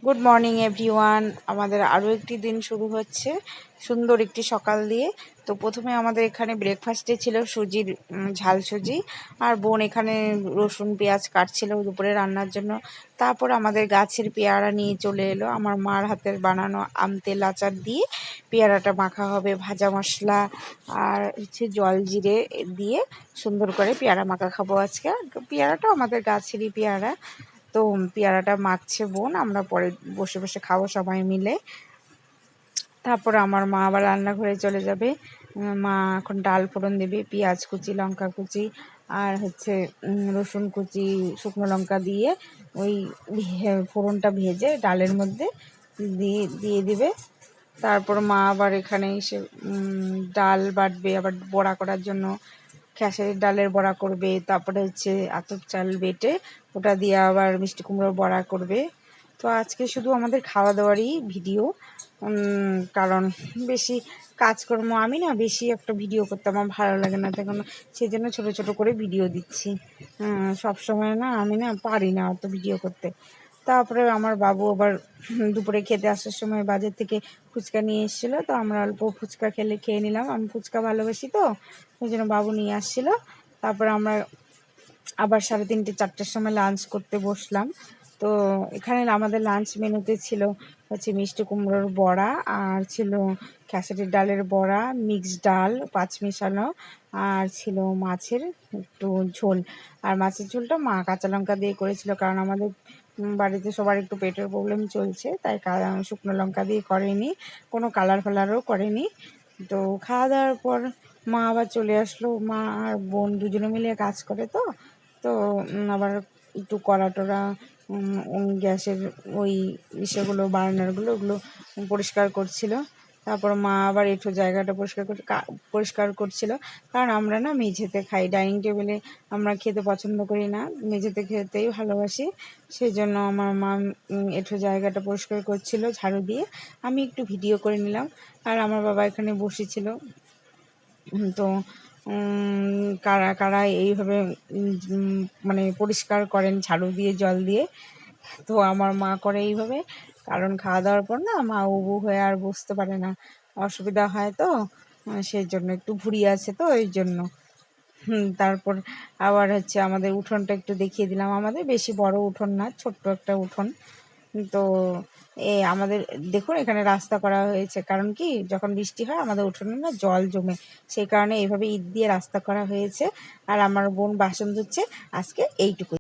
Good morning everyone. আমাদের আরও একটি দিন শুরু হচ্ছে সুন্দর একটি সকাল দিয়ে। তো প্রথমে আমাদের এখানে ব্রেকফাস্টে ছিল সুজির ঝাল সুজি, আর বোন এখানে রসুন পেঁয়াজ কাটছিল দুপুরে রান্নার জন্য। তারপর আমাদের গাছের পেয়ারা নিয়ে চলে এলো, আমার মার হাতের বানানো আম তেল আচার দিয়ে পেয়ারাটা মাখা হবে, ভাজা মশলা আর হচ্ছে জল জিরে দিয়ে সুন্দর করে পেয়ারা মাখা খাবো আজকে। পেয়ারাটা আমাদের গাছেরই পেয়ারা, তো পেয়ারাটা মাখছে বোন, আমরা পরে বসে বসে খাবো সবাই মিলে। তারপরে আমার মা আবার রান্নাঘরে চলে যাবে। মা এখন ডাল ফোড়ন দেবে, পেঁয়াজ কুচি, লঙ্কা কুচি আর হচ্ছে রসুন কুচি, শুকনো লঙ্কা দিয়ে ওই ফোড়নটা ভেজে ডালের মধ্যে দিয়ে দিবে। তারপর মা আবার এখানে এসে ডাল বাটবে, আবার বড়া করার জন্য খেসারির ডালের বড়া করবে, তারপরে হচ্ছে আতপ চাল বেটে ওটা দিয়ে আবার মিষ্টি কুমড়োর বড়া করবে। তো আজকে শুধু আমাদের খাওয়া দাওয়ারই ভিডিও, কারণ বেশি কাজকর্ম আমি না বেশি একটা ভিডিও করতে আমার ভালো লাগে না, তখন সেই জন্য ছোটো ছোটো করে ভিডিও দিচ্ছি। সব সময় না আমি না পারি না অত ভিডিও করতে। তারপরে আমার বাবু আবার দুপুরে খেতে আসার সময় বাজার থেকে ফুচকা নিয়ে এসেছিলো, তো আমরা অল্প ফুচকা খেয়ে নিলাম। আমি ফুচকা ভালোবাসি, তো ওই জন্য বাবু নিয়ে আসছিলো। তারপরে আমরা আবার 3:30-4টার সময় লাঞ্চ করতে বসলাম। তো এখানে আমাদের লাঞ্চ মেনুতে ছিল হচ্ছে মিষ্টি কুমড়োর বড়া, আর ছিল খেসারির ডালের বড়া, মিক্সড ডাল 5 মেশানো, আর ছিল মাছের একটু ঝোল। আর মাছের ঝোলটা মা কাঁচা লঙ্কা দিয়ে করেছিল, কারণ আমাদের বাড়িতে সবার একটু পেটের প্রবলেম চলছে, তাই শুকনো লঙ্কা দিয়ে করেনি, কোনো কালার ফালারও করেনি। তো খাওয়া দাওয়ার পর মা আবার চলে আসলো। মা আর বোন দুজনে মিলে কাজ করে, তো তো আবার একটু কড়া টড়া গ্যাসের ওই ইসেগুলো বার্নারগুলো ওগুলো পরিষ্কার করছিল। তারপর মা আবার একটু জায়গাটা পরিষ্কার করছিল, কারণ আমরা না মেঝেতে খাই, ডাইনিং টেবিলে আমরা খেতে পছন্দ করি না, মেঝেতে খেতেই ভালোবাসি। সেই জন্য আমার মা একটু জায়গাটা পরিষ্কার করছিল ঝাড়ু দিয়ে, আমি একটু ভিডিও করে নিলাম। আর আমার বাবা এখানে বসেছিল। তো কারা কারা এইভাবে মানে পরিষ্কার করেন ঝাড়ু দিয়ে জল দিয়ে, তো আমার মা করে এইভাবে, কারণ খাওয়া দাওয়ার পর না মা উবু হয়ে আর বসতে পারে না, অসুবিধা হয়। তো সেই জন্য একটু ভুঁড়ি আছে, তো এই জন্য। তারপর আবার হচ্ছে আমাদের উঠোনটা একটু দেখিয়ে দিলাম। আমাদের বেশি বড় উঠোন না, ছোট্ট একটা উঠোন। তো আমাদের দেখুন এখানে রাস্তা করা হয়েছে, কারণ কি যখন বৃষ্টি হয় আমাদের উঠোনে না জল জমে, সেই কারণে এইভাবে ইট দিয়ে রাস্তা করা হয়েছে। আর আমার বোন বাসন ধুচ্ছে। আজকে এইটুকু।